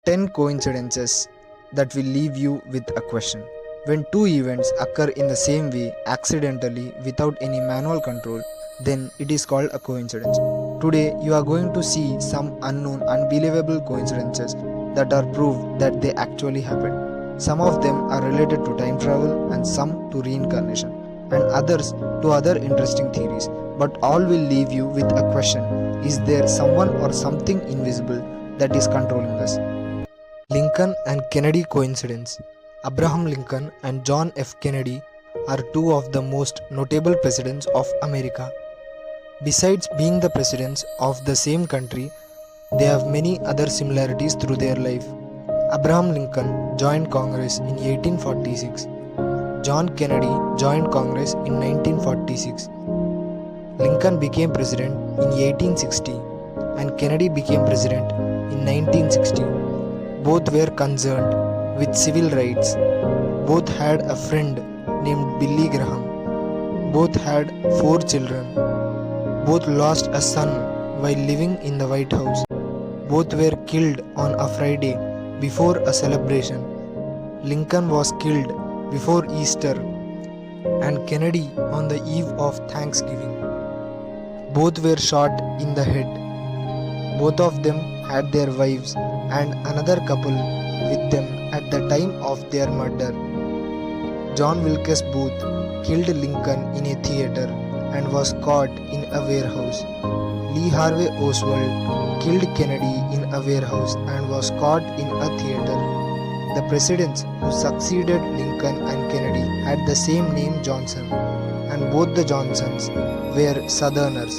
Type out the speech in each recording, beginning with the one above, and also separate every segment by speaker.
Speaker 1: 10 coincidences that will leave you with a question. When two events occur in the same way accidentally without any manual control, then it is called a coincidence. Today, you are going to see some unknown, unbelievable coincidences that are proof that they actually happened. Some of them are related to time travel, and some to reincarnation, and others to other interesting theories. But all will leave you with a question: is there someone or something invisible that is controlling us? Lincoln and Kennedy coincidence. Abraham Lincoln and John F. Kennedy are two of the most notable presidents of America. Besides being the presidents of the same country, they have many other similarities through their life. Abraham Lincoln joined Congress in 1846. John Kennedy joined Congress in 1946. Lincoln became president in 1860 and Kennedy became president in 1960. Both were concerned with civil rights. Both had a friend named Billy Graham. Both had 4 children. Both lost a son while living in the White House. Both were killed on a Friday before a celebration. Lincoln was killed before Easter and Kennedy on the eve of Thanksgiving. Both were shot in the head. Both of them had their wives and another couple with them at the time of their murder. John Wilkes Booth killed Lincoln in a theater and was caught in a warehouse. Lee Harvey Oswald killed Kennedy in a warehouse and was caught in a theater. The presidents who succeeded Lincoln and Kennedy had the same name, Johnson, and both the Johnsons were Southerners.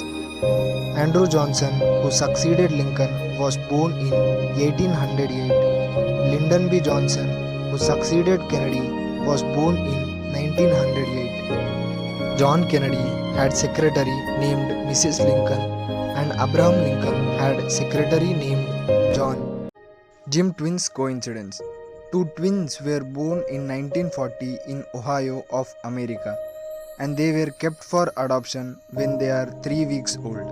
Speaker 1: Andrew Johnson, who succeeded Lincoln, was born in 1808. Lyndon B. Johnson, who succeeded Kennedy, was born in 1908. John Kennedy had secretary named Mrs. Lincoln, and Abraham Lincoln had secretary named John. Jim twins coincidence. Two twins were born in 1940 in Ohio of America, and they were kept for adoption when they are 3 weeks old.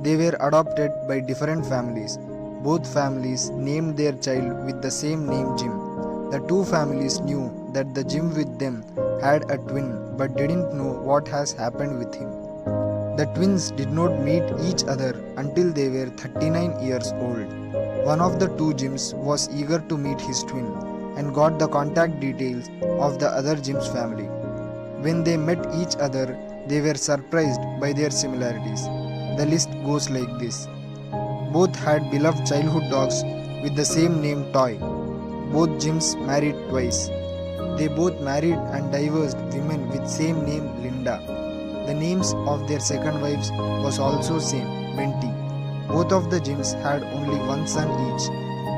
Speaker 1: They were adopted by different families. Both families named their child with the same name, Jim. The two families knew that the Jim with them had a twin but didn't know what has happened with him. The twins did not meet each other until they were 39 years old. One of the two Jims was eager to meet his twin and got the contact details of the other Jim's family. When they met each other, they were surprised by their similarities. The list goes like this. Both had beloved childhood dogs with the same name, Toy. Both Jims married twice. They both married and divorced women with same name, Linda. The names of their second wives was also same, Benty. Both of the Jims had only one son each,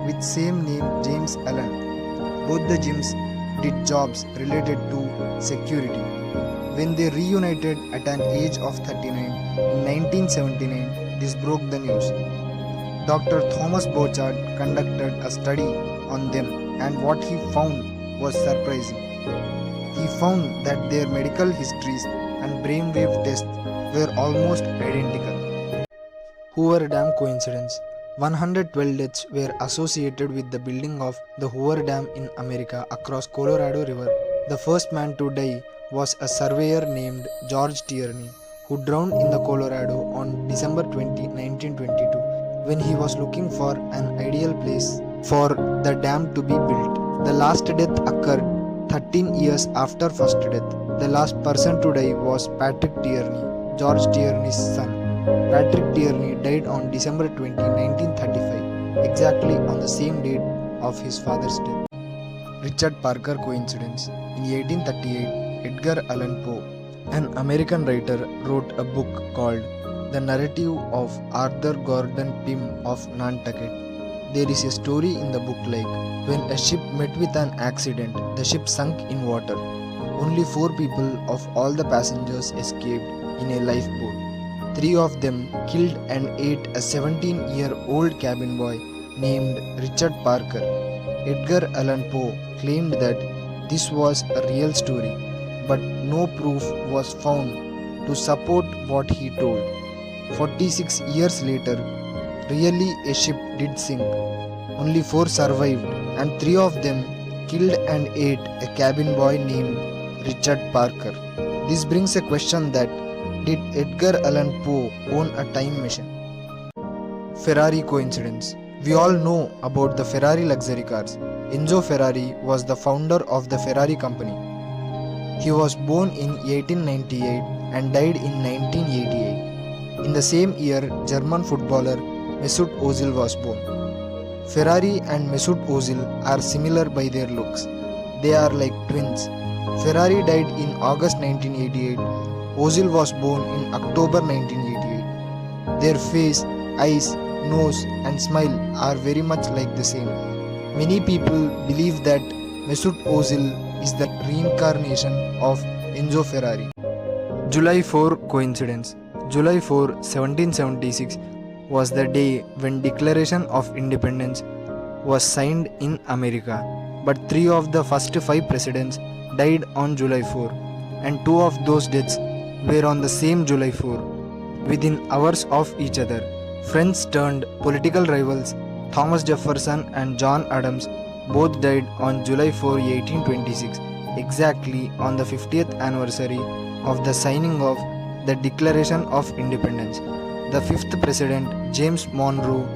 Speaker 1: with same name, James Allen. Both the Jims did jobs related to security. When they reunited at an age of 39 in 1979, this broke the news. Dr. Thomas Bochard conducted a study on them, and what he found was surprising. He found that their medical histories and brainwave tests were almost identical. Hoover Dam coincidence. 112 deaths were associated with the building of the Hoover Dam in America across Colorado River. The first man to die was a surveyor named George Tierney, who drowned in the Colorado on December 20, 1922, when he was looking for an ideal place for the dam to be built. The last death occurred 13 years after first death. The last person to die was Patrick Tierney, George Tierney's son. Patrick Tierney died on December 20, 1935, exactly on the same date of his father's death. Richard Parker coincidence. In 1838, Edgar Allan Poe, an American writer, wrote a book called The Narrative of Arthur Gordon Pym of Nantucket. There is a story in the book like, when a ship met with an accident, the ship sunk in water. Only 4 people of all the passengers escaped in a lifeboat. 3 of them killed and ate a 17-year-old cabin boy named Richard Parker. Edgar Allan Poe claimed that this was a real story, but no proof was found to support what he told. 46 years later, really a ship did sink. Only 4 survived, and 3 of them killed and ate a cabin boy named Richard Parker. This brings a question that did Edgar Allan Poe own a time machine? Ferrari coincidence. We all know about the Ferrari luxury cars. Enzo Ferrari was the founder of the Ferrari company. He was born in 1898 and died in 1988. In the same year, German footballer Mesut Ozil was born. Ferrari and Mesut Ozil are similar by their looks. They are like twins. Ferrari died in August 1988. Ozil was born in October 1988. Their face, eyes, nose and smile are very much like the same. Many people believe that Mesut Ozil is the reincarnation of Enzo Ferrari. July 4 coincidence. July 4, 1776 was the day when Declaration of Independence was signed in America. But 3 of the first 5 presidents died on July 4 and 2 of those deaths were on the same July 4 within hours of each other. Friends turned political rivals, Thomas Jefferson and John Adams both died on July 4, 1826, exactly on the 50th anniversary of the signing of the Declaration of Independence. The 5th President, James Monroe,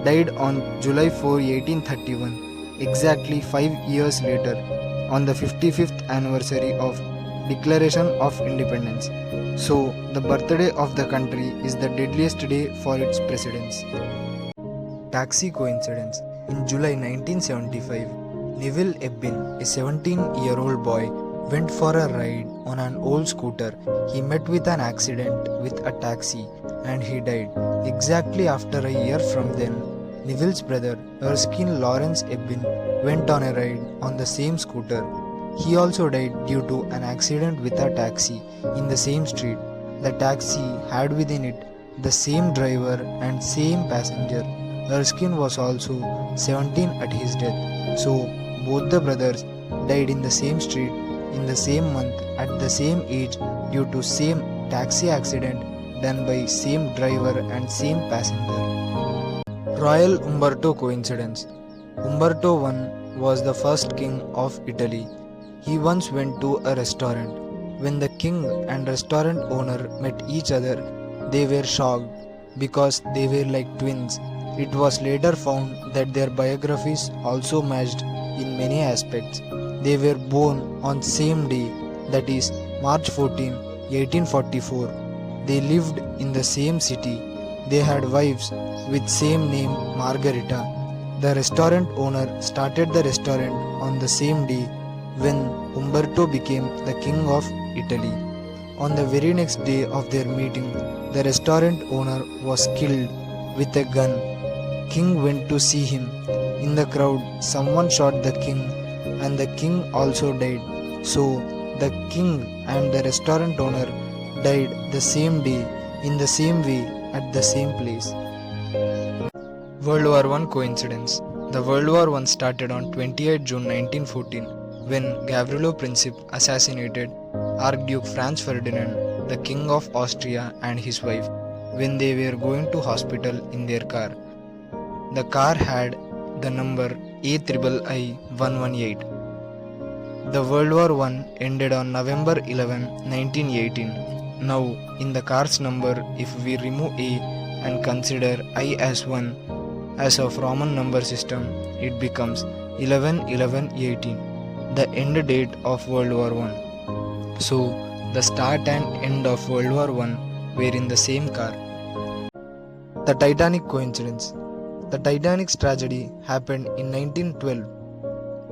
Speaker 1: died on July 4, 1831, exactly 5 years later, on the 55th anniversary of Declaration of Independence. So, the birthday of the country is the deadliest day for its presidents. Taxi coincidence. In July 1975, Neville Ebbin, a 17-year-old boy, went for a ride on an old scooter. He met with an accident with a taxi and he died. Exactly after a year from then, Neville's brother, Erskine Lawrence Ebbin, went on a ride on the same scooter. He also died due to an accident with a taxi in the same street. The taxi had within it the same driver and same passenger. Erskine was also 17 at his death. So, both the brothers died in the same street, in the same month, at the same age due to same taxi accident done by same driver and same passenger. Royal Umberto coincidence. Umberto I was the first king of Italy. He once went to a restaurant. When the king and restaurant owner met each other, they were shocked because they were like twins. It was later found that their biographies also matched in many aspects. They were born on same day, that is March 14, 1844. They lived in the same city. They had wives with same name Margarita. The restaurant owner started the restaurant on the same day when Umberto became the king of Italy. On the very next day of their meeting, the restaurant owner was killed with a gun. King went to see him. In the crowd, someone shot the king and the king also died. So, the king and the restaurant owner died the same day, in the same way, at the same place. World War I coincidence. The World War I started on 28 June 1914 when Gavrilo Princip assassinated Archduke Franz Ferdinand, the King of Austria, and his wife when they were going to hospital in their car. The car had the number AIII-118. The World War I ended on November 11, 1918. Now, in the car's number, if we remove A and consider I as 1 as of Roman number system, it becomes 11-11-18, the end date of World War I. So, the start and end of World War I were in the same car. The Titanic coincidence. The Titanic's tragedy happened in 1912,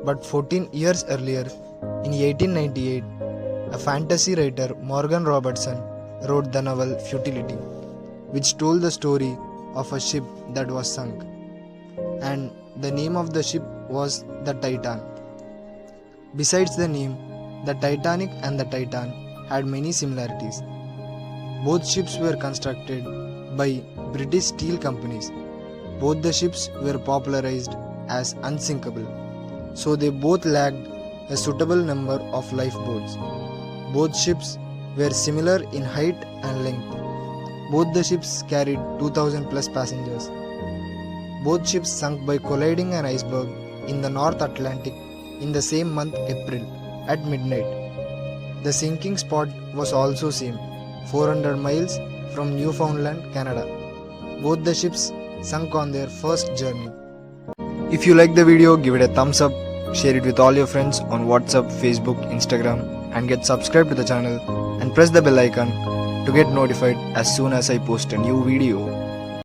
Speaker 1: but 14 years earlier, in 1898, a fantasy writer Morgan Robertson wrote the novel Futility, which told the story of a ship that was sunk, and the name of the ship was the Titan. Besides the name, the Titanic and the Titan had many similarities. Both ships were constructed by British steel companies. Both the ships were popularized as unsinkable, so they both lacked a suitable number of lifeboats. Both ships were similar in height and length. Both the ships carried 2000 plus passengers. Both ships sunk by colliding an iceberg in the North Atlantic in the same month, April, at midnight. The sinking spot was also seen 400 miles from Newfoundland, Canada. Both the ships sunk on their first journey. If you like the video, give it a thumbs up, share it with all your friends on WhatsApp, Facebook, Instagram, and get subscribed to the channel and press the bell icon to get notified as soon as I post a new video.